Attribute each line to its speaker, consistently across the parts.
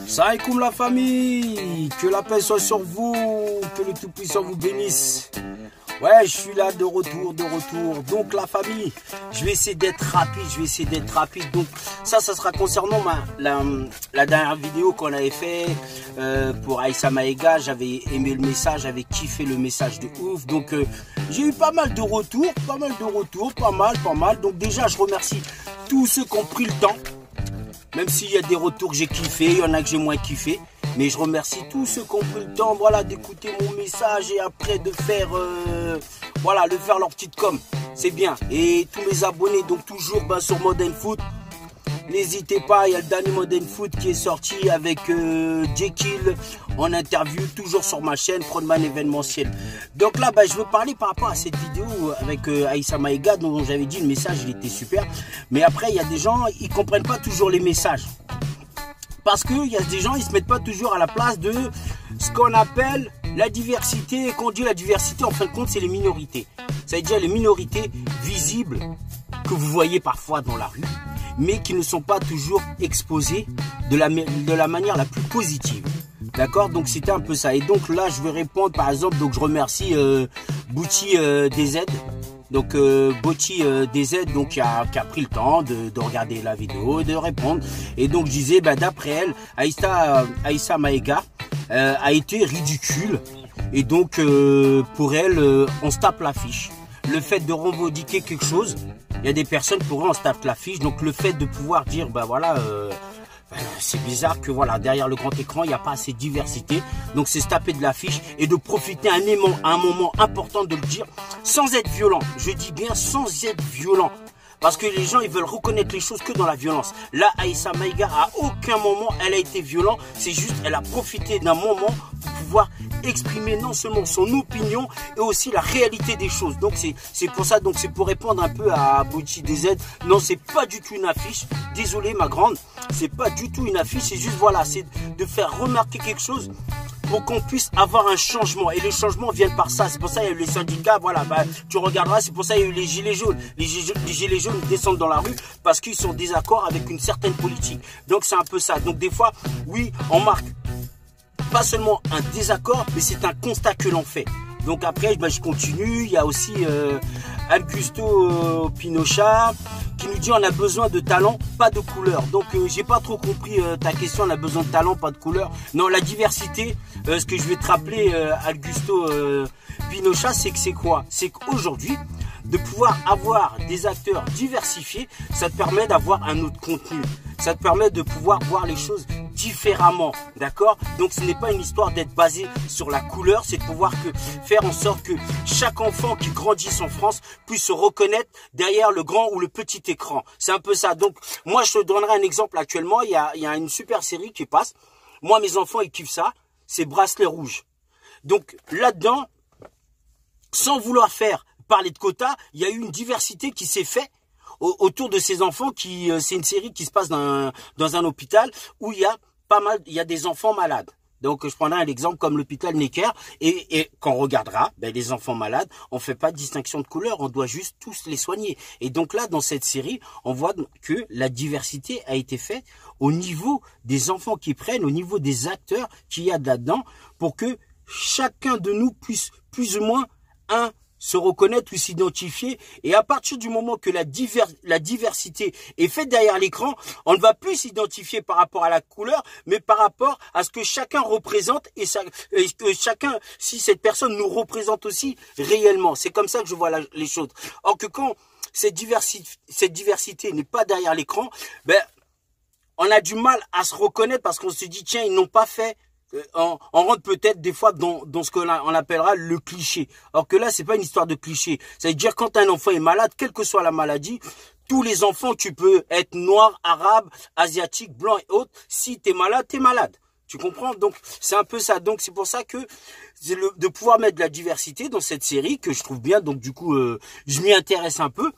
Speaker 1: Saïkoum la famille, que la paix soit sur vous, que le Tout-Puissant vous bénisse. Ouais, je suis là de retour. Donc la famille, je vais essayer d'être rapide, Donc ça sera concernant la dernière vidéo qu'on avait fait pour Aïssa Maïga. J'avais aimé le message, j'avais kiffé le message de ouf. Donc j'ai eu pas mal de retours, pas mal. Donc déjà, je remercie tous ceux qui ont pris le temps. Même s'il y a des retours que j'ai kiffé, il y en a que j'ai moins kiffé. Mais je remercie tous ceux qui ont pris le temps, voilà, d'écouter mon message et après de faire, de faire leur petite com. C'est bien. Et tous mes abonnés, donc toujours sur Modern Foot. N'hésitez pas, il y a le dernier Modern Foot qui est sorti avec Jekyll en interview, toujours sur ma chaîne, Frontman événementiel. Donc là, je veux parler par rapport à cette vidéo avec Aïssa Maïga, dont j'avais dit le message, il était super. Mais après, il y a des gens, ils ne comprennent pas toujours les messages. Parce qu'il y a des gens, ils ne se mettent pas toujours à la place de ce qu'on appelle la diversité. Et quand on dit la diversité, en fin de compte, c'est les minorités. Ça veut dire les minorités visibles que vous voyez parfois dans la rue, mais qui ne sont pas toujours exposées de la manière la plus positive. D'accord? Donc c'était un peu ça. Et donc là, je vais répondre, par exemple, donc je remercie Bouti DZ. Donc Bouti DZ donc, qui a pris le temps de regarder la vidéo et de répondre. Et donc je disais, d'après elle, Aïssa Maïga a été ridicule. Et donc pour elle, on se tape l'affiche. Le fait de revendiquer quelque chose, il y a des personnes pour eux on se tape l'affiche. Donc le fait de pouvoir dire, c'est bizarre que derrière le grand écran, il n'y a pas assez de diversité. Donc c'est se taper de l'affiche et de profiter à un moment important de le dire sans être violent. Je dis bien sans être violent. Parce que les gens, ils veulent reconnaître les choses que dans la violence. Là, Aïssa Maïga, à aucun moment, elle a été violente. C'est juste, elle a profité d'un moment pour pouvoir exprimer non seulement son opinion, et aussi la réalité des choses. Donc, c'est pour ça, donc c'est pour répondre un peu à Bouti DZ. Non, c'est pas du tout une affiche. Désolé, ma grande. C'est pas du tout une affiche. C'est juste, c'est de faire remarquer quelque chose pour qu'on puisse avoir un changement. Et les changements viennent par ça. C'est pour ça qu'il y a eu les syndicats, tu regarderas, c'est pour ça qu'il y a eu les gilets jaunes. Les gilets jaunes descendent dans la rue parce qu'ils sont en désaccord avec une certaine politique. Donc c'est un peu ça. Donc des fois, oui, on marque pas seulement un désaccord, mais c'est un constat que l'on fait. Donc après, je continue. Il y a aussi Augusto Pinochet qui nous dit on a besoin de talent, pas de couleur. Donc j'ai pas trop compris ta question, on a besoin de talent, pas de couleur. Non, la diversité, ce que je vais te rappeler, Augusto Pinochet, c'est que c'est quoi? C'est qu'aujourd'hui, de pouvoir avoir des acteurs diversifiés, ça te permet d'avoir un autre contenu. Ça te permet de pouvoir voir les choses différemment, d'accord? Donc ce n'est pas une histoire d'être basé sur la couleur, c'est de pouvoir faire en sorte que chaque enfant qui grandisse en France puisse se reconnaître derrière le grand ou le petit écran. C'est un peu ça. Donc moi je te donnerai un exemple actuellement, il y a une super série qui passe. Moi mes enfants ils kiffent ça, c'est Bracelet Rouge. Donc là-dedans, sans vouloir faire parler de quotas, il y a eu une diversité qui s'est faite autour de ces enfants c'est une série qui se passe dans un hôpital où il y a des enfants malades. Donc je prendrai un exemple comme l'hôpital Necker et quand on regardera, les enfants malades, on fait pas de distinction de couleur, on doit juste tous les soigner. Et donc là dans cette série, on voit que la diversité a été faite au niveau des enfants qui prennent, au niveau des acteurs qu'il y a là-dedans pour que chacun de nous puisse plus ou moins se reconnaître ou s'identifier. Et à partir du moment que la diversité est faite derrière l'écran, on ne va plus s'identifier par rapport à la couleur, mais par rapport à ce que chacun représente et que chacun, si cette personne nous représente aussi réellement. C'est comme ça que je vois les choses. Or que quand cette diversité n'est pas derrière l'écran, on a du mal à se reconnaître parce qu'on se dit, tiens, ils n'ont pas fait. On rentre peut-être des fois dans ce qu'on appellera le cliché. Alors que là, c'est pas une histoire de cliché. Ça veut dire quand un enfant est malade, quelle que soit la maladie, tous les enfants, tu peux être noir, arabe, asiatique, blanc et autres. Si tu es malade, tu es malade. Tu comprends? Donc, c'est un peu ça. Donc, c'est pour ça que de pouvoir mettre de la diversité dans cette série que je trouve bien. Donc, du coup, je m'y intéresse un peu.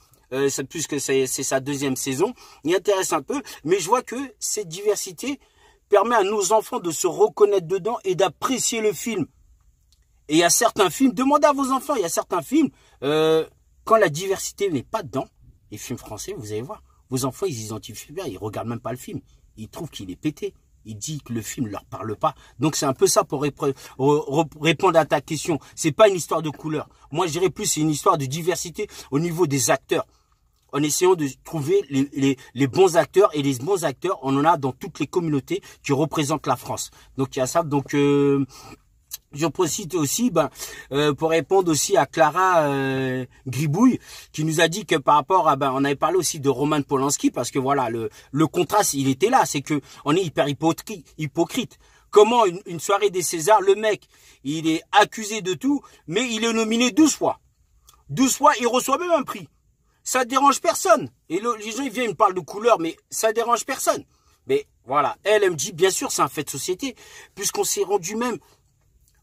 Speaker 1: Puisque c'est sa deuxième saison. Je m'y intéresse un peu. Mais je vois que cette diversité permet à nos enfants de se reconnaître dedans et d'apprécier le film. Et il y a certains films, demandez à vos enfants, il y a certains films, quand la diversité n'est pas dedans, les films français, vous allez voir, vos enfants, ils identifient bien, ils regardent même pas le film. Ils trouvent qu'il est pété. il dit que le film leur parle pas. Donc c'est un peu ça pour répondre à ta question. C'est pas une histoire de couleur. Moi je dirais plus c'est une histoire de diversité au niveau des acteurs. En essayant de trouver les bons acteurs. Et les bons acteurs, on en a dans toutes les communautés qui représentent la France. Donc il y a ça. Donc je profite aussi pour répondre aussi à Clara Gribouille qui nous a dit que par rapport à on avait parlé aussi de Roman Polanski parce que voilà le contraste il était là, c'est que on est hyper hypocrite. Comment une soirée des Césars, le mec il est accusé de tout mais il est nominé 12 fois. 12 fois il reçoit même un prix. Ça dérange personne. Et les gens ils viennent, ils me parlent de couleur mais ça dérange personne. Mais voilà, elle me dit bien sûr c'est un fait de société puisqu'on s'est rendu même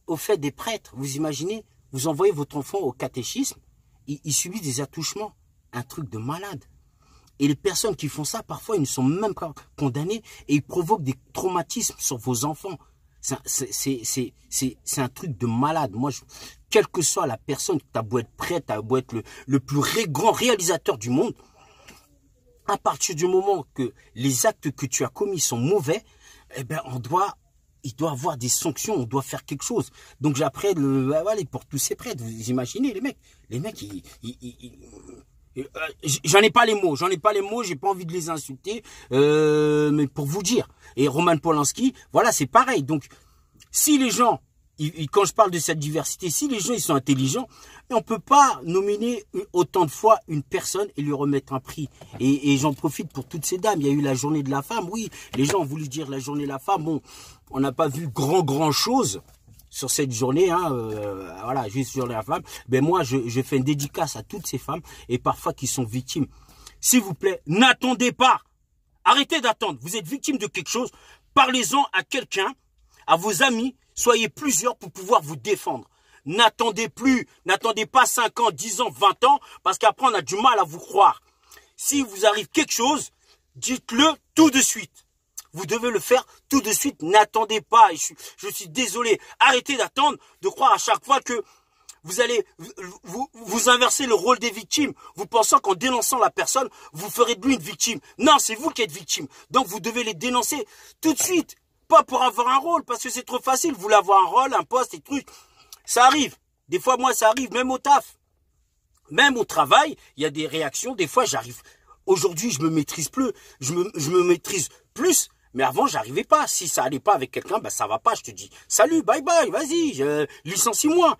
Speaker 1: au fait des prêtres. Vous imaginez, vous envoyez votre enfant au catéchisme, il subit des attouchements, un truc de malade. Et les personnes qui font ça, parfois, ils ne sont même pas condamnés et ils provoquent des traumatismes sur vos enfants. C'est un truc de malade. Moi, quelle que soit la personne, tu as beau être prêtre, tu as beau être le plus grand réalisateur du monde, à partir du moment que les actes que tu as commis sont mauvais, eh ben, il doit avoir des sanctions, on doit faire quelque chose. Donc j'apprends pour tous ces prêtres, vous imaginez les mecs, j'en ai pas les mots, j'ai pas envie de les insulter, mais pour vous dire. Et Roman Polanski, voilà, c'est pareil. Donc si les gens, quand je parle de cette diversité, si les gens ils sont intelligents, on peut pas nominer autant de fois une personne et lui remettre un prix. Et j'en profite pour toutes ces dames. Il y a eu la journée de la femme, oui, les gens ont voulu dire la journée de la femme, bon, on n'a pas vu grand chose sur cette journée, voilà, juste sur la femme. Ben moi, je fais une dédicace à toutes ces femmes et parfois qui sont victimes. S'il vous plaît, n'attendez pas. Arrêtez d'attendre. Vous êtes victime de quelque chose. Parlez-en à quelqu'un, à vos amis. Soyez plusieurs pour pouvoir vous défendre. N'attendez plus. N'attendez pas 5 ans, 10 ans, 20 ans, parce qu'après, on a du mal à vous croire. Si vous arrive quelque chose, dites-le tout de suite. Vous devez le faire tout de suite. N'attendez pas. Je suis désolé. Arrêtez d'attendre, de croire à chaque fois que vous allez vous inverser le rôle des victimes. Vous pensez qu'en dénonçant la personne, vous ferez de lui une victime. Non, c'est vous qui êtes victime. Donc, vous devez les dénoncer tout de suite. Pas pour avoir un rôle, parce que c'est trop facile. Vous voulez avoir un rôle, un poste, des trucs. Ça arrive. Des fois, moi, ça arrive, même au taf. Même au travail, il y a des réactions. Des fois, j'arrive. Aujourd'hui, je me maîtrise plus. Je me maîtrise plus. Mais avant, j'arrivais pas. Si ça allait pas avec quelqu'un, ben ça va pas. Je te dis, salut, bye bye, vas-y, licencie-moi.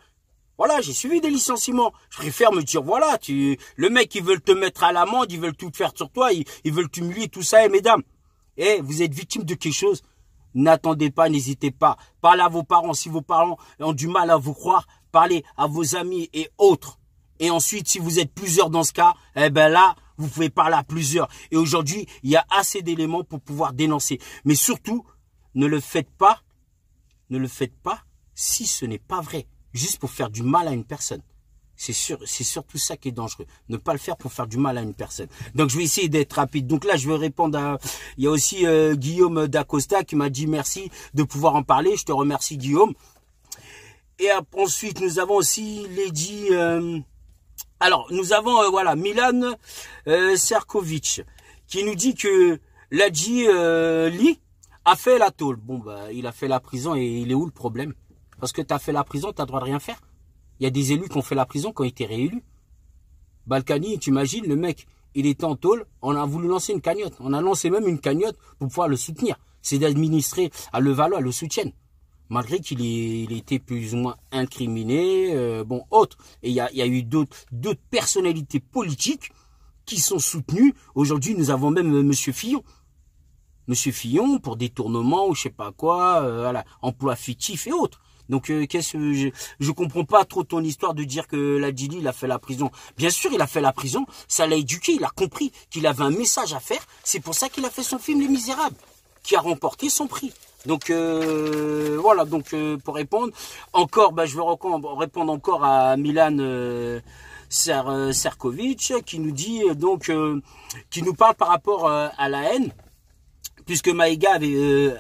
Speaker 1: Voilà, j'ai suivi des licenciements. Je préfère me dire, voilà, le mec, ils veulent te mettre à l'amende, ils veulent tout faire sur toi, ils veulent t'humilier, tout ça. Et mesdames, vous êtes victime de quelque chose. N'attendez pas, n'hésitez pas. Parlez à vos parents. Si vos parents ont du mal à vous croire, parlez à vos amis et autres. Et ensuite, si vous êtes plusieurs dans ce cas, eh ben là, vous pouvez parler à plusieurs. Et aujourd'hui, il y a assez d'éléments pour pouvoir dénoncer. Mais surtout, ne le faites pas si ce n'est pas vrai. Juste pour faire du mal à une personne. C'est surtout ça qui est dangereux. Ne pas le faire pour faire du mal à une personne. Donc, je vais essayer d'être rapide. Donc là, je vais répondre à... Il y a aussi Guillaume Dacosta qui m'a dit merci de pouvoir en parler. Je te remercie, Guillaume. Et ensuite, nous avons aussi Lady... Alors, nous avons voilà Milan Serkovic qui nous dit que Ladji Lee a fait la tôle. Bon, bah, il a fait la prison et il est où le problème? Parce que tu as fait la prison, tu as le droit de rien faire. Il y a des élus qui ont fait la prison, qui ont été réélus. Balkany, tu imagines, le mec, il était en tôle, on a voulu lancer une cagnotte. On a lancé même une cagnotte pour pouvoir le soutenir. C'est d'administrer à Levallois le soutienne. Malgré qu'il était plus ou moins incriminé, bon, autre. Et il y a eu d'autres personnalités politiques qui sont soutenues. Aujourd'hui, nous avons même Monsieur Fillon. Monsieur Fillon, pour détournement ou je sais pas quoi, voilà, emploi fictif et autres. Donc, je comprends pas trop ton histoire de dire que Ladji Lee, il a fait la prison. Bien sûr, il a fait la prison. Ça l'a éduqué. Il a compris qu'il avait un message à faire. C'est pour ça qu'il a fait son film Les Misérables, qui a remporté son prix. Donc, voilà. Donc, pour répondre, encore, je vais répondre encore à Milan Serkovic, qui nous dit, qui nous parle par rapport à la haine. Puisque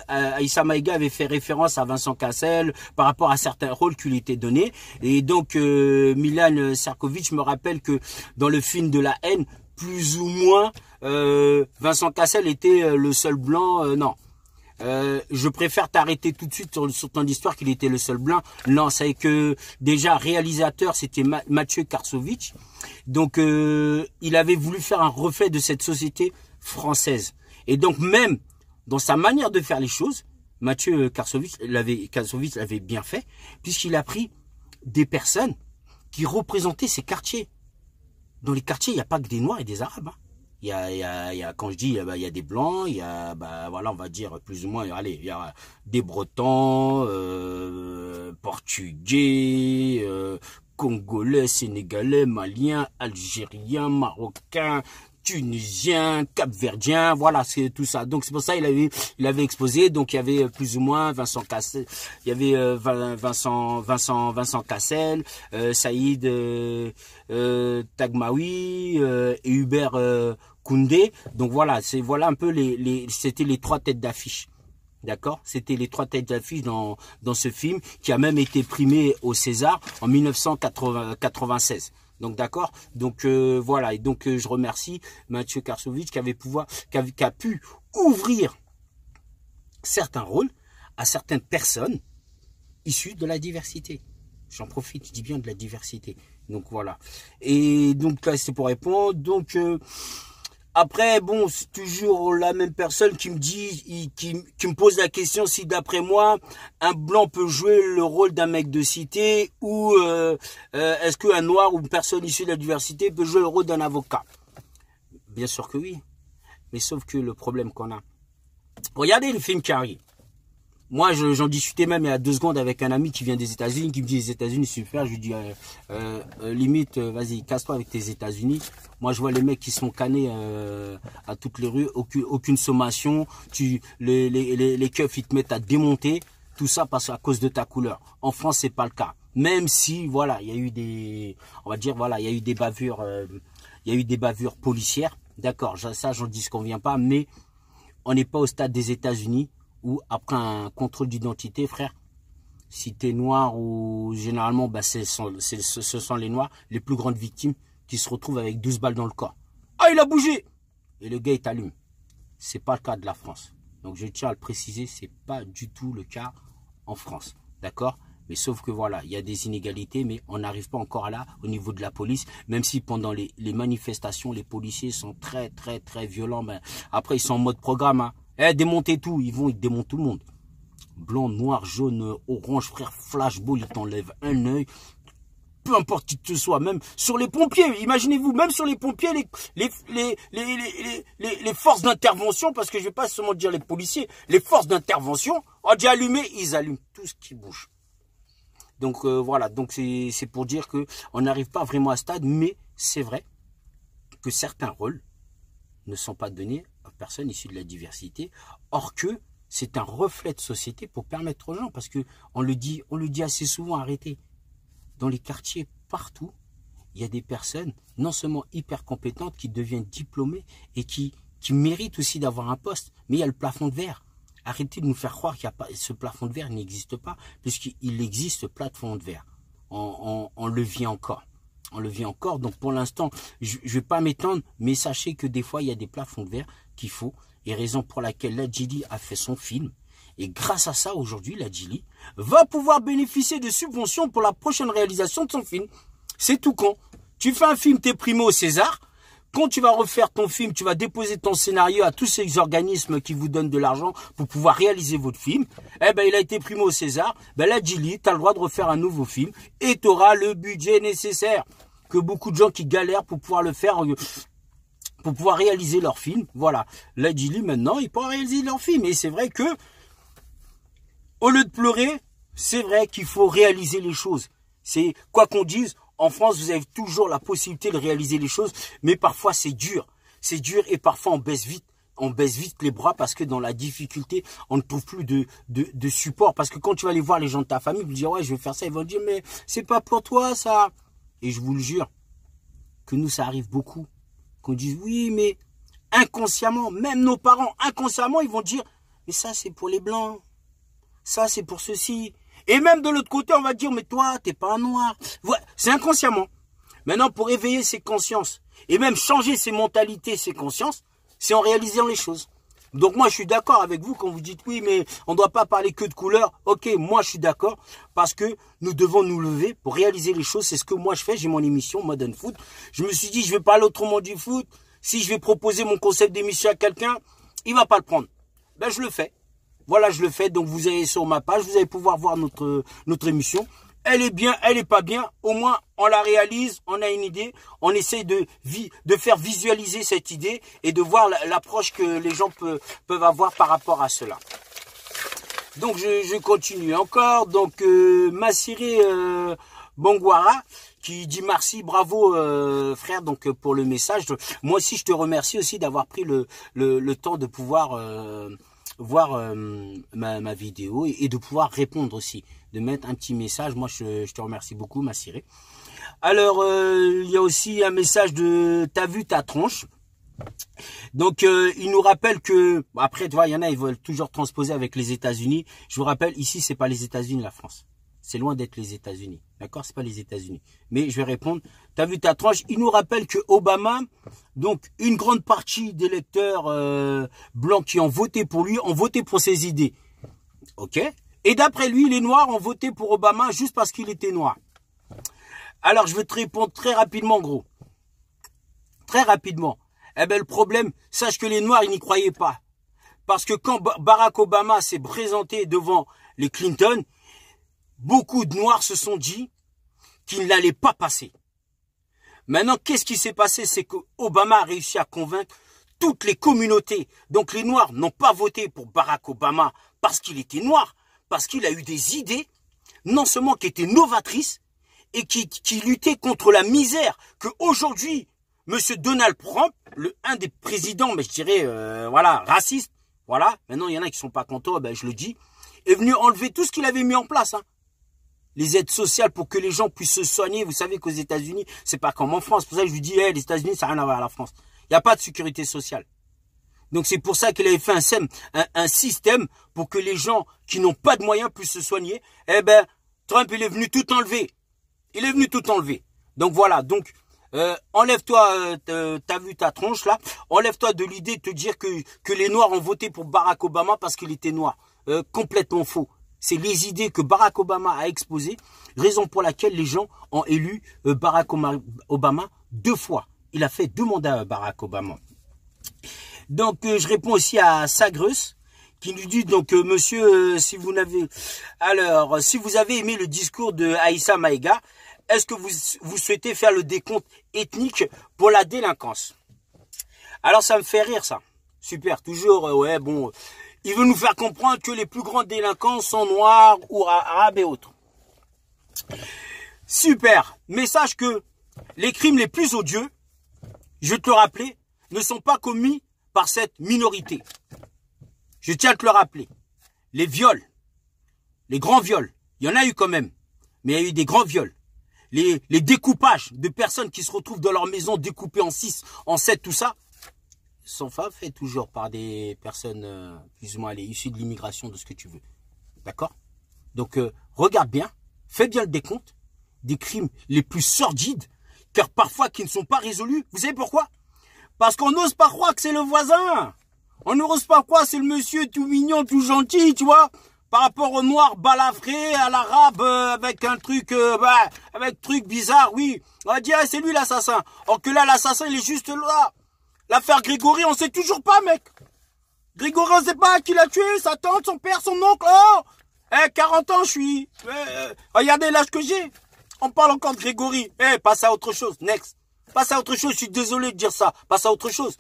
Speaker 1: Aïssa Maïga avait fait référence à Vincent Cassel par rapport à certains rôles qui lui étaient donnés. Et donc, Milan Serkovic me rappelle que dans le film de la haine, plus ou moins, Vincent Cassel était le seul blanc, non. je préfère t'arrêter tout de suite sur ton histoire qu'il était le seul blanc. Non, c'est que déjà réalisateur, c'était Mathieu Karsovitch. Donc, il avait voulu faire un reflet de cette société française. Et donc, même dans sa manière de faire les choses, Mathieu Karsovitch l'avait bien fait, puisqu'il a pris des personnes qui représentaient ces quartiers. Dans les quartiers, il n'y a pas que des Noirs et des Arabes. Hein. Il y a, quand je dis, il y a des Blancs, il y a, voilà, on va dire plus ou moins, allez, il y a des Bretons, Portugais, Congolais, Sénégalais, Maliens, Algériens, Marocains, Tunisiens, Cap-Verdiens, voilà, c'est tout ça. Donc c'est pour ça il avait exposé. Donc il y avait plus ou moins Vincent Cassel, il y avait Vincent Cassel, Saïd Tagmaoui et Hubert Koundé. Donc voilà, voilà un peu c'était les trois têtes d'affiche. D'accord, c'était les trois têtes d'affiche dans ce film qui a même été primé au César en 1996. Donc d'accord, donc voilà, et donc je remercie Mathieu Karsovitch qui a pu ouvrir certains rôles à certaines personnes issues de la diversité. J'en profite, je dis bien de la diversité. Donc voilà. Et donc là c'est pour répondre. Donc après, bon, c'est toujours la même personne qui me dit, qui me pose la question si d'après moi, un blanc peut jouer le rôle d'un mec de cité ou est-ce qu'un noir ou une personne issue de la diversité peut jouer le rôle d'un avocat? Bien sûr que oui. Mais sauf que le problème qu'on a. Regardez le film qui arrive. Moi, j'en discutais même il y a 2 secondes avec un ami qui vient des États-Unis, qui me dit les États-Unis, c'est super. Je lui dis, limite, vas-y, casse-toi avec tes États-Unis. Moi, je vois les mecs qui sont canés à toutes les rues, aucune sommation. Les keufs, ils te mettent à démonter. Tout ça parce à cause de ta couleur. En France, c'est pas le cas. Même si, voilà, il y a eu des, on va dire, voilà, il y a eu des bavures, policières. D'accord, ça, j'en dis ce qu'on vient pas, mais on n'est pas au stade des États-Unis. Ou après un contrôle d'identité, frère, si t'es noir ou généralement, ce sont les noirs, les plus grandes victimes qui se retrouvent avec 12 balles dans le corps. Ah, il a bougé! Et le gars, il t'allume. C'est pas le cas de la France. Donc, je tiens à le préciser, c'est pas du tout le cas en France. D'accord? Mais sauf que voilà, il y a des inégalités, mais on n'arrive pas encore là au niveau de la police. Même si pendant les manifestations, les policiers sont très, très, très violents. Ben, après, ils sont en mode programme, hein. Démonter tout, ils démontent tout le monde. Blanc, noir, jaune, orange, frère, flashball, ils t'enlèvent un œil. Peu importe qui que ce soit, même sur les pompiers, imaginez-vous, même sur les pompiers, les forces d'intervention, parce que je ne vais pas seulement dire les policiers, les forces d'intervention, ont déjà allumé, ils allument tout ce qui bouge. Donc voilà, donc c'est pour dire qu'on n'arrive pas vraiment à ce stade, mais c'est vrai que certains rôles ne sont pas donnés à personnes issues de la diversité, or que c'est un reflet de société pour permettre aux gens, parce que on le dit assez souvent, arrêtez. Dans les quartiers, partout, il y a des personnes non seulement hyper compétentes qui deviennent diplômées et qui méritent aussi d'avoir un poste, mais il y a le plafond de verre. Arrêtez de nous faire croire qu'il y a pas, ce plafond de verre n'existe pas, puisqu'il existe ce plafond de verre. On le vit encore. On le vit encore, donc pour l'instant, je ne vais pas m'étendre, mais sachez que des fois, il y a des plafonds de verre qu'il faut, et raison pour laquelle Ladjili a fait son film. Et grâce à ça, aujourd'hui, Ladjili va pouvoir bénéficier de subventions pour la prochaine réalisation de son film. C'est tout con. Tu fais un film, t'es primé au César. Quand tu vas refaire ton film, tu vas déposer ton scénario à tous ces organismes qui vous donnent de l'argent pour pouvoir réaliser votre film. Eh ben, il a été primé au César. Ben, Ladjili, tu as le droit de refaire un nouveau film et tu auras le budget nécessaire que beaucoup de gens qui galèrent pour pouvoir le faire, pour pouvoir réaliser leur film. Voilà. Ladjili, maintenant, ils pourront réaliser leur film. Et c'est vrai que, au lieu de pleurer, c'est vrai qu'il faut réaliser les choses. C'est, quoi qu'on dise, en France, vous avez toujours la possibilité de réaliser les choses, mais parfois c'est dur. C'est dur et parfois on baisse vite. On baisse vite les bras parce que dans la difficulté, on ne trouve plus de support. Parce que quand tu vas aller voir les gens de ta famille, ils vont dire ouais, je vais faire ça. Ils vont dire mais c'est pas pour toi ça. Et je vous le jure que nous, ça arrive beaucoup. Qu'on dise oui, mais inconsciemment, même nos parents, inconsciemment, ils vont dire mais ça c'est pour les blancs. Ça c'est pour ceci. Et même de l'autre côté, on va dire, mais toi, t'es pas un noir. Voilà, c'est inconsciemment. Maintenant, pour éveiller ses consciences, et même changer ses mentalités, ses consciences, c'est en réalisant les choses. Donc moi, je suis d'accord avec vous quand vous dites oui, mais on ne doit pas parler que de couleur. Ok, moi, je suis d'accord parce que nous devons nous lever pour réaliser les choses. C'est ce que moi, je fais. J'ai mon émission Modern Foot. Je me suis dit, je vais parler autrement du foot. Si je vais proposer mon concept d'émission à quelqu'un, il va pas le prendre. Ben, je le fais. Voilà, je le fais. Donc, vous allez sur ma page, vous allez pouvoir voir notre émission. Elle est bien, elle est pas bien. Au moins, on la réalise, on a une idée. On essaie de faire visualiser cette idée et de voir l'approche que les gens peuvent avoir par rapport à cela. Donc, je continue encore. Donc, Massiré Bangwara qui dit merci, bravo frère, donc pour le message. Moi aussi, je te remercie aussi d'avoir pris le temps de pouvoir voir ma vidéo et de pouvoir répondre aussi, de mettre un petit message. Moi, je te remercie beaucoup, Massiré. Alors, il y a aussi un message de « T'as vu ta tronche ?» Donc, il nous rappelle que... Après, tu vois, il y en a, ils veulent toujours transposer avec les États-Unis. Je vous rappelle, ici, c'est pas les États-Unis, la France. C'est loin d'être les États-Unis. D'accord? C'est pas les États-Unis. Mais je vais répondre. T'as vu ta tranche? Il nous rappelle que Obama, donc une grande partie des électeurs blancs qui ont voté pour lui, ont voté pour ses idées. Ok? Et d'après lui, les Noirs ont voté pour Obama juste parce qu'il était noir. Alors, je vais te répondre très rapidement, gros. Très rapidement. Eh ben, le problème, sache que les Noirs, ils n'y croyaient pas. Parce que quand Barack Obama s'est présenté devant les Clinton, beaucoup de Noirs se sont dit qu'il n'allait pas passer. Maintenant, qu'est-ce qui s'est passé? C'est que Obama a réussi à convaincre toutes les communautés. Donc, les Noirs n'ont pas voté pour Barack Obama parce qu'il était noir, parce qu'il a eu des idées, non seulement qui étaient novatrices, et qui luttaient contre la misère que aujourd'hui, M. Donald Trump, un des présidents, mais je dirais, voilà, racistes, voilà, maintenant il y en a qui sont pas contents, ben, je le dis, est venu enlever tout ce qu'il avait mis en place, hein. Les aides sociales pour que les gens puissent se soigner. Vous savez qu'aux États-Unis, c'est pas comme en France. Pour ça que je lui dis, hey, les États-Unis, ça n'a rien à voir avec la France. Il n'y a pas de sécurité sociale. Donc c'est pour ça qu'il avait fait un système pour que les gens qui n'ont pas de moyens puissent se soigner. Eh ben, Trump, il est venu tout enlever. Il est venu tout enlever. Donc voilà. Donc, enlève-toi, t'as vu ta tronche là. Enlève-toi de l'idée de te dire que les Noirs ont voté pour Barack Obama parce qu'il était noir. Complètement faux. C'est les idées que Barack Obama a exposées, raison pour laquelle les gens ont élu Barack Obama 2 fois. Il a fait 2 mandats à Barack Obama. Donc, je réponds aussi à Sagreus, qui nous dit, donc, monsieur, si vous avez aimé le discours de Aïssa Maïga, est-ce que vous souhaitez faire le décompte ethnique pour la délinquance? Alors, ça me fait rire, ça. Super, toujours, ouais, bon... Il veut nous faire comprendre que les plus grands délinquants sont noirs ou arabes et autres. Super. Mais sache que les crimes les plus odieux, je te le rappeler, ne sont pas commis par cette minorité. Je tiens à te le rappeler. Les viols, les grands viols, il y en a eu quand même, mais il y a eu des grands viols. Les découpages de personnes qui se retrouvent dans leur maison découpées en 6, en 7, tout ça, sont faits toujours par des personnes plus ou moins issues de l'immigration, de ce que tu veux. D'accord? Donc, regarde bien, fais bien le décompte des crimes les plus sordides, car parfois qui ne sont pas résolus. Vous savez pourquoi? Parce qu'on n'ose pas croire que c'est le voisin. On n'ose pas croire que c'est le monsieur tout mignon, tout gentil, tu vois, par rapport au noir balafré, à l'arabe, avec un truc, avec truc bizarre, oui. On va dire, ah, c'est lui l'assassin. Or que là, l'assassin, il est juste là. L'affaire Grégory, on sait toujours pas, mec. Grégory, on sait pas qui l'a tué, sa tante, son père, son oncle. Oh, 40 ans, je suis. Regardez l'âge que j'ai. On parle encore de Grégory. Passe à autre chose. Next. Passe à autre chose. Je suis désolé de dire ça. Passe à autre chose.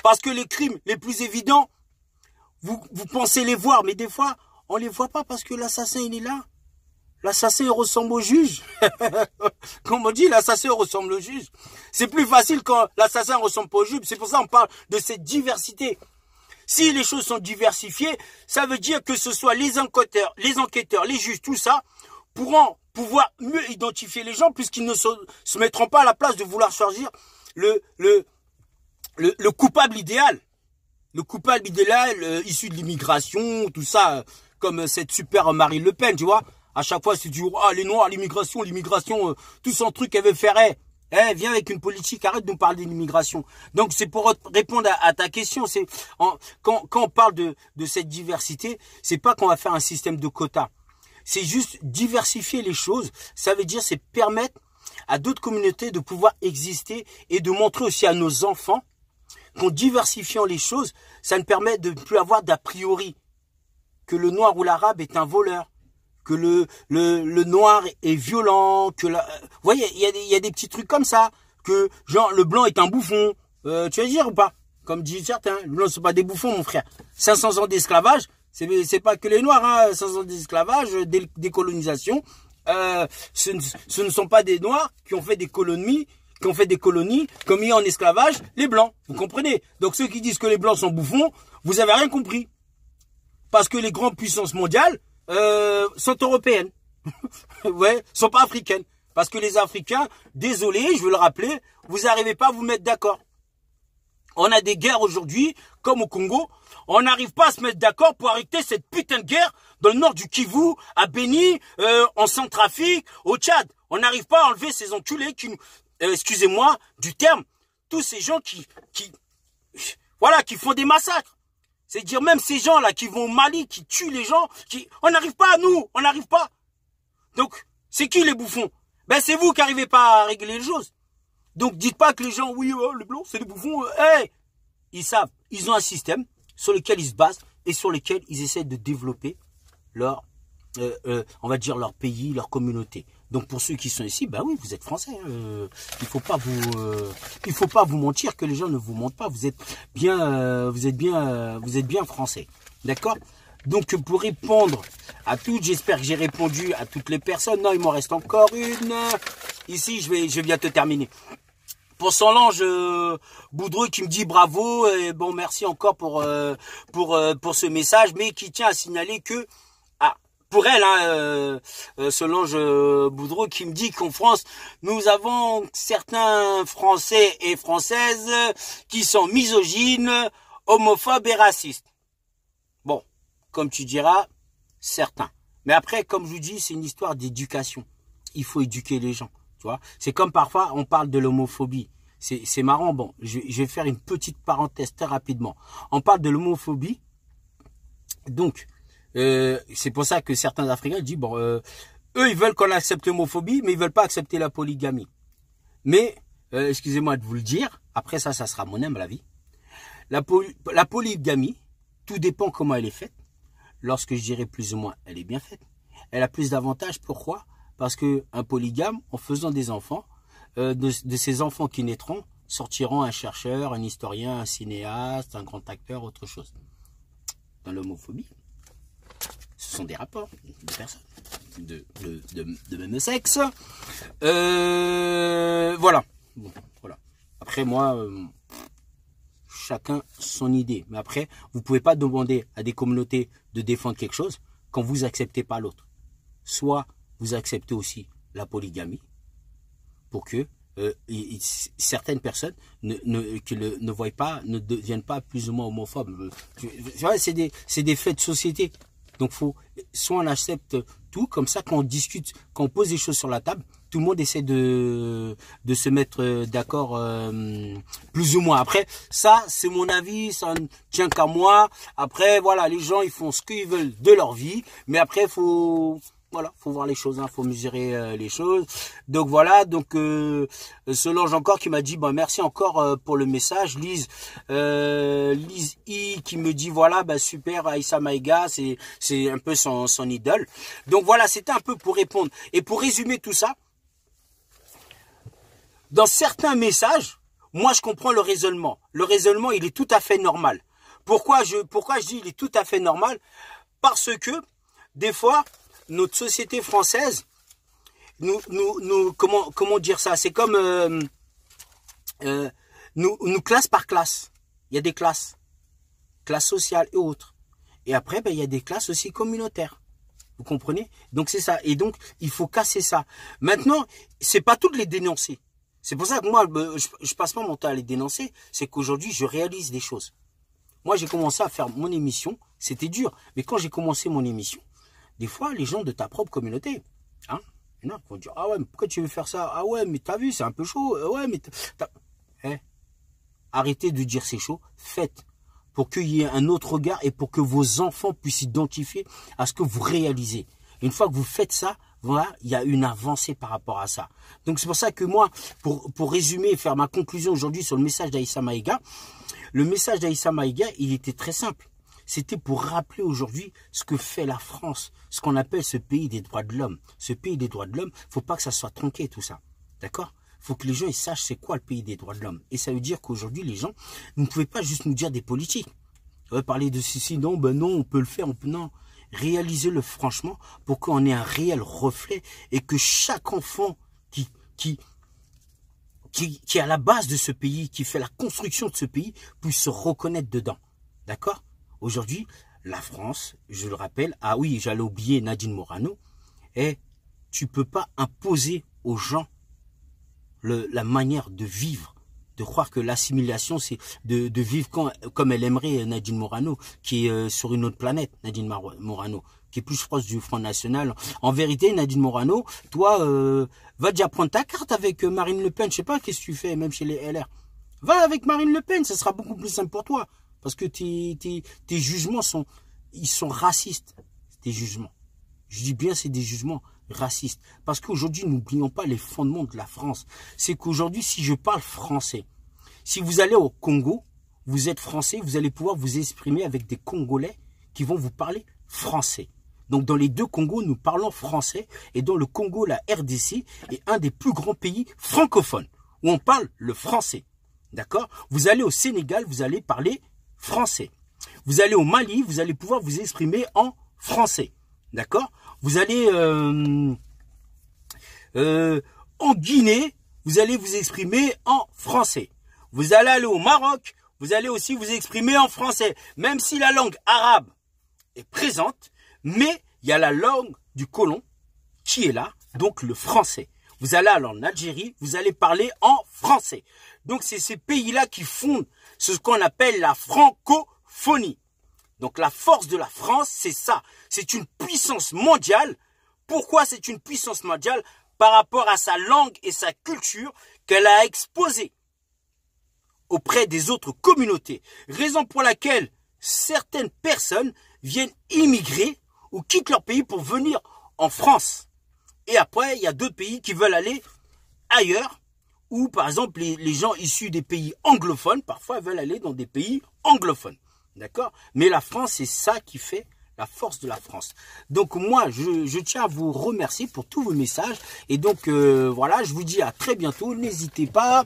Speaker 1: Parce que les crimes les plus évidents, vous pensez les voir, mais des fois, on les voit pas parce que l'assassin, il est là. L'assassin ressemble au juge. Comme on dit, l'assassin ressemble au juge. C'est plus facile quand l'assassin ressemble pas au juge. C'est pour ça qu'on parle de cette diversité. Si les choses sont diversifiées, ça veut dire que ce soit les enquêteurs, les juges, tout ça, pourront pouvoir mieux identifier les gens puisqu'ils ne se mettront pas à la place de vouloir choisir le coupable idéal. Le coupable idéal issu de l'immigration, tout ça, comme cette super Marine Le Pen, tu vois. À chaque fois, c'est du, ah, les Noirs, l'immigration, tout son truc, elle veut faire, Eh, viens avec une politique, arrête de nous parler d'immigration. Donc c'est pour répondre à ta question. C'est quand on parle de cette diversité, c'est pas qu'on va faire un système de quotas. C'est juste diversifier les choses. Ça veut dire c'est permettre à d'autres communautés de pouvoir exister et de montrer aussi à nos enfants qu'en diversifiant les choses, ça ne permet de plus avoir d'a priori que le noir ou l'arabe est un voleur, que le noir est violent, que vous voyez, il y a des petits trucs comme ça, que genre le blanc est un bouffon. Tu vas dire ou pas? Comme disent certains, le blanc c'est pas des bouffons, mon frère. 500 ans d'esclavage, c'est pas que les noirs, hein. 500 ans d'esclavage, décolonisation. Ce ne sont pas des noirs qui ont fait des colonies, qui ont mis en esclavage les blancs. Vous comprenez? Donc ceux qui disent que les blancs sont bouffons, vous avez rien compris. Parce que les grandes puissances mondiales sont européennes. Ouais, sont pas africaines. Parce que les Africains, désolé, je veux le rappeler, vous n'arrivez pas à vous mettre d'accord. On a des guerres aujourd'hui, comme au Congo. On n'arrive pas à se mettre d'accord pour arrêter cette putain de guerre dans le nord du Kivu, à Béni, en Centrafrique, au Tchad. On n'arrive pas à enlever ces enculés qui nous... excusez-moi du terme. Tous ces gens qui font des massacres. C'est dire même ces gens-là qui vont au Mali, qui tuent les gens, on n'arrive pas à nous, on n'arrive pas. Donc, c'est qui les bouffons? Ben, c'est vous qui n'arrivez pas à régler les choses. Donc, dites pas que les gens, oui, les blancs, c'est des bouffons. Hey, ils savent, ils ont un système sur lequel ils se basent et sur lequel ils essaient de développer leur, on va dire, leur pays, leur communauté. Donc, pour ceux qui sont ici, ben oui, vous êtes français. Il faut pas vous mentir que les gens ne vous mentent pas. Vous êtes bien français. D'accord? Donc, pour répondre à toutes, j'espère que j'ai répondu à toutes les personnes. Non, il m'en reste encore une. Ici, je vais bientôt terminer. Pour Solange Boudreux qui me dit bravo et bon merci encore pour ce message, mais qui tient à signaler que pour elle, Solange Boudreux qui me dit qu'en France, nous avons certains Français et Françaises qui sont misogynes, homophobes et racistes. Bon, comme tu diras, certains. Mais après, comme je vous dis, c'est une histoire d'éducation. Il faut éduquer les gens. Tu vois, c'est comme parfois on parle de l'homophobie. C'est marrant. Bon, je vais faire une petite parenthèse très rapidement. On parle de l'homophobie. Donc, c'est pour ça que certains Africains disent, bon, eux, ils veulent qu'on accepte l'homophobie, mais ils veulent pas accepter la polygamie. Mais, excusez-moi de vous le dire, après ça sera mon humble avis. La polygamie, tout dépend comment elle est faite. Lorsque je dirais plus ou moins, elle est bien faite. Elle a plus d'avantages. Pourquoi? Parce que un polygame, en faisant des enfants, de ces enfants qui naîtront, sortiront un chercheur, un historien, un cinéaste, un grand acteur, autre chose. Dans l'homophobie, ce sont des rapports de personnes de même sexe. Voilà. Bon, voilà. Après, moi, chacun son idée. Mais après, vous pouvez pas demander à des communautés de défendre quelque chose quand vous acceptez pas l'autre. Soit vous acceptez aussi la polygamie pour que certaines personnes ne voient pas, ne deviennent pas plus ou moins homophobes. C'est des faits de société. Donc soit on accepte tout, comme ça quand on discute, quand on pose des choses sur la table, tout le monde essaie de se mettre d'accord plus ou moins. Après, ça c'est mon avis, ça ne tient qu'à moi. Après, voilà, les gens ils font ce qu'ils veulent de leur vie, mais après faut voir les choses, faut mesurer les choses. Donc voilà, donc Solange encore qui m'a dit merci encore pour le message. Lise I qui me dit voilà, super, Aïssa Maïga, c'est un peu son idole. Donc voilà, c'était un peu pour répondre. Et pour résumer tout ça, dans certains messages, moi je comprends le raisonnement. Le raisonnement, il est tout à fait normal. Pourquoi je dis il est tout à fait normal? Parce que des fois, notre société française, comment dire ça? C'est comme nous classe par classe. Il y a des classes sociales et autres. Et après, il y a des classes aussi communautaires. Vous comprenez? Donc c'est ça. Et donc il faut casser ça. Maintenant, c'est pas tout de les dénoncer. C'est pour ça que moi, je passe pas mon temps à les dénoncer. C'est qu'aujourd'hui, je réalise des choses. Moi, j'ai commencé à faire mon émission. C'était dur. Mais quand j'ai commencé mon émission, des fois, les gens de ta propre communauté, Il y en a qui vont dire, ah ouais, mais pourquoi tu veux faire ça? Ah ouais, mais t'as vu, c'est un peu chaud. Ouais, mais arrêtez de dire c'est chaud, faites. Pour qu'il y ait un autre regard et pour que vos enfants puissent s'identifier à ce que vous réalisez. Une fois que vous faites ça, voilà, il y a une avancée par rapport à ça. Donc c'est pour ça que moi, pour résumer et faire ma conclusion aujourd'hui sur le message d'Aïssa Maïga, le message d'Aïssa Maïga, il était très simple. C'était pour rappeler aujourd'hui ce que fait la France, ce qu'on appelle ce pays des droits de l'homme. Ce pays des droits de l'homme, faut pas que ça soit tronqué tout ça. D'accord ? Faut que les gens ils sachent c'est quoi le pays des droits de l'homme. Et ça veut dire qu'aujourd'hui, les gens, vous ne pouvez pas juste nous dire des politiques. Vous parler de ceci, non, ben non, on peut le faire, non. Réalisez-le franchement pour qu'on ait un réel reflet et que chaque enfant qui est à la base de ce pays, qui fait la construction de ce pays, puisse se reconnaître dedans. D'accord? Aujourd'hui, la France, je le rappelle, ah oui, j'allais oublier Nadine Morano, et tu peux pas imposer aux gens la manière de vivre, de croire que l'assimilation, c'est de vivre comme elle aimerait Nadine Morano, qui est sur une autre planète, Nadine Morano, qui est plus proche du Front National. En vérité, Nadine Morano, toi, va déjà prendre ta carte avec Marine Le Pen. Je sais pas qu'est-ce que tu fais, même chez les LR. Va avec Marine Le Pen, ça sera beaucoup plus simple pour toi. Parce que tes jugements sont racistes, tes jugements. Je dis bien, c'est des jugements racistes. Parce qu'aujourd'hui, n'oublions pas les fondements de la France. C'est qu'aujourd'hui, si je parle français, si vous allez au Congo, vous êtes français, vous allez pouvoir vous exprimer avec des Congolais qui vont vous parler français. Donc, dans les deux Congos, nous parlons français. Et dans le Congo, la RDC est un des plus grands pays francophones où on parle le français. D'accord? Vous allez au Sénégal, vous allez parler français. Vous allez au Mali, vous allez pouvoir vous exprimer en français. D'accord? Vous allez en Guinée, vous allez vous exprimer en français. Vous allez aller au Maroc, vous allez aussi vous exprimer en français. Même si la langue arabe est présente, mais il y a la langue du colon qui est là, donc le français. Vous allez aller en Algérie, vous allez parler en français. Donc c'est ces pays-là qui fondent ce qu'on appelle la francophonie. Donc la force de la France, c'est ça. C'est une puissance mondiale. Pourquoi c'est une puissance mondiale? Par rapport à sa langue et sa culture qu'elle a exposée auprès des autres communautés. Raison pour laquelle certaines personnes viennent immigrer ou quittent leur pays pour venir en France. Et après, il y a d'autres pays qui veulent aller ailleurs, ou par exemple, les gens issus des pays anglophones, parfois veulent aller dans des pays anglophones. D'accord? Mais la France, c'est ça qui fait la force de la France. Donc moi, je tiens à vous remercier pour tous vos messages. Et donc, voilà, je vous dis à très bientôt. N'hésitez pas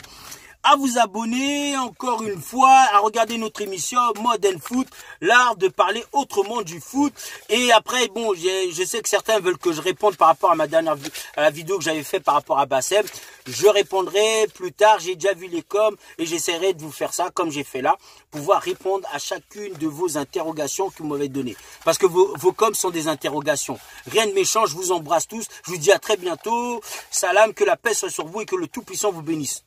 Speaker 1: à vous abonner encore une fois, à regarder notre émission Modern Foot, l'art de parler autrement du foot. Et après, bon, je sais que certains veulent que je réponde par rapport à à la vidéo que j'avais fait par rapport à Bassem. Je répondrai plus tard, j'ai déjà vu les coms et j'essaierai de vous faire ça comme j'ai fait là, pouvoir répondre à chacune de vos interrogations que vous m'avez données. Parce que vos coms sont des interrogations. Rien de méchant, je vous embrasse tous. Je vous dis à très bientôt. Salam, que la paix soit sur vous et que le Tout-Puissant vous bénisse.